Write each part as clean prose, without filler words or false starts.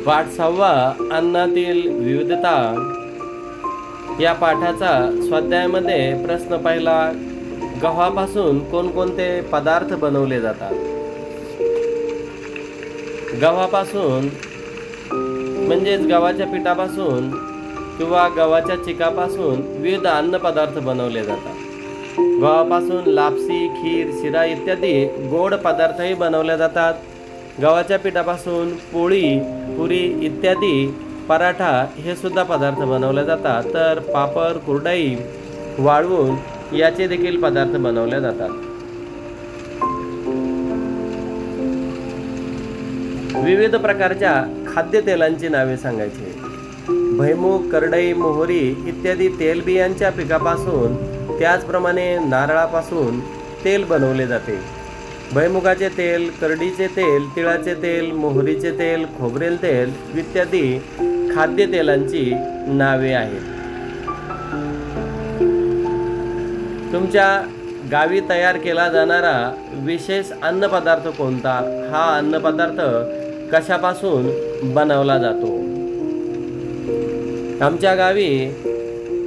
पाठ 6 अन्नातील विविधता या पाठाचा स्वाध्यायामध्ये प्रश्न पहिला, गव्हापासून कोणकोणते पदार्थ बनवले जातात? गव्हापासून म्हणजेच गव्हाच्या पिठापासून किंवा गव्हाच्या चिकापासून विविध अन्नपदार्थ बनवले जातात. गव्हापासून लापसी, खीर, शिरा इत्यादी गोड पदार्थही बनवले जातात. गव्हाच्या पिठापासून पोळी, पुरी इत्यादी, पराठा हे सुद्धा पदार्थ बनवले जातात. तर पापड, कुरडई, वाळवून याचे देखील पदार्थ बनवले जातात. विविध प्रकारच्या खाद्यतेलांची नावे सांगायची. भुईमूग, करडई, मोहरी इत्यादी तेलबियांच्या पिकापासून, त्याचप्रमाणे नारळापासून तेल बनवले जाते. भुईमुगाचे तेल, करडीचे तेल, तिळाचे तेल, मोहरीचे तेल, खोबरेल तेल इत्यादी खाद्यतेलांची नावे आहेत. तुमच्या गावी तयार केला जाणारा विशेष अन्नपदार्थ कोणता? हा अन्नपदार्थ कशापासून बनवला जातो? आमच्या गावी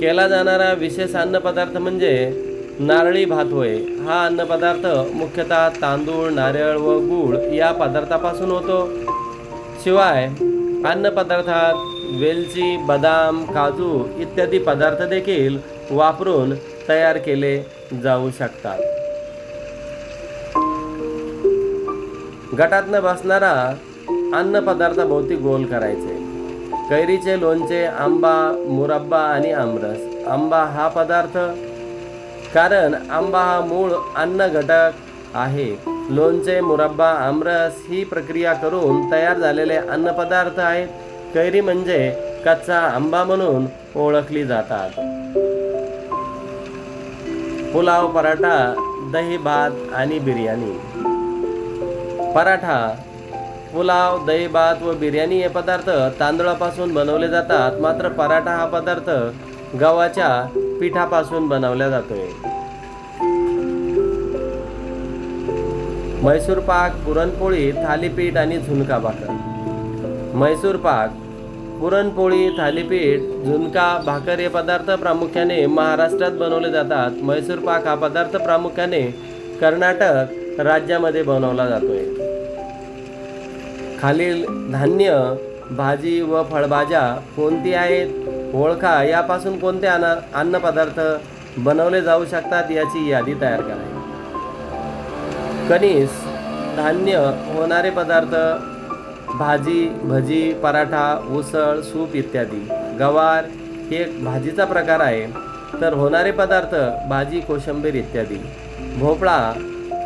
केला जाणारा विशेष अन्नपदार्थ म्हणजे नारळी भात होय. हा अन्नपदार्थ मुख्यतः तांदूळ, नारळ व गूळ या पदार्थापासून होतो. शिवाय अन्नपदार्थात वेलची, बदाम, काजू इत्यादी पदार्थ देखील वापरून तयार केले जाऊ शकतात. गटातनं बसणारा अन्नपदार्थाभोवती गोल करायचे. कैरीचे लोणचे, आंबा, मुरब्बा आणि आमरस. आंबा हा पदार्थ, कारण आंबा हा मूळ अन्न घटक आहे. लोणचे, मुरब्बा, आमरस ही प्रक्रिया करून तयार झालेले अन्नपदार्थ आहेत. कैरी म्हणजे कच्चा आंबा म्हणून ओळखली जातात. पुलाव, पराठा, दही भात आणि बिर्याणी. पराठा, पुलाव, दही भात व बिर्याणी हे पदार्थ तांदळापासून बनवले जातात. मात्र पराठा हा पदार्थ गव्हाच्या पिठापासून बनवला जातोय. मैसूर पाक, पुरणपोळी, थालीपीठ आणि झुणका भाकर. मैसूर पाक, पुरणपोळी, थालीपीठ, झुणका भाकर हे पदार्थ प्रामुख्याने महाराष्ट्रात बनवले जातात. मैसूर पाक हा पदार्थ प्रामुख्याने कर्नाटक राज्यामध्ये बनवला जातोय. खालील धान्य, भाजी व फळभाज्या कोणती आहेत? ओळखा. यापासून कोणते अन्नपदार्थ बनवले जाऊ शकतात याची यादी तयार करायची. कणीस, धान्य, होणारे पदार्थ, भाजी, भजी, पराठा, उसळ, सूप इत्यादी. गवार हे एक भाजीचा प्रकार आहे, तर होणारे पदार्थ भाजी, कोशिंबीर इत्यादी. भोपळा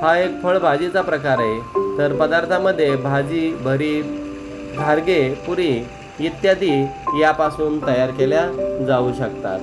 हा एक फळभाजीचा प्रकार आहे, तर पदार्थामध्ये भाजी, भरीत, घारगे, पुरी इत्यादी यापासून तयार केल्या जाऊ शकतात.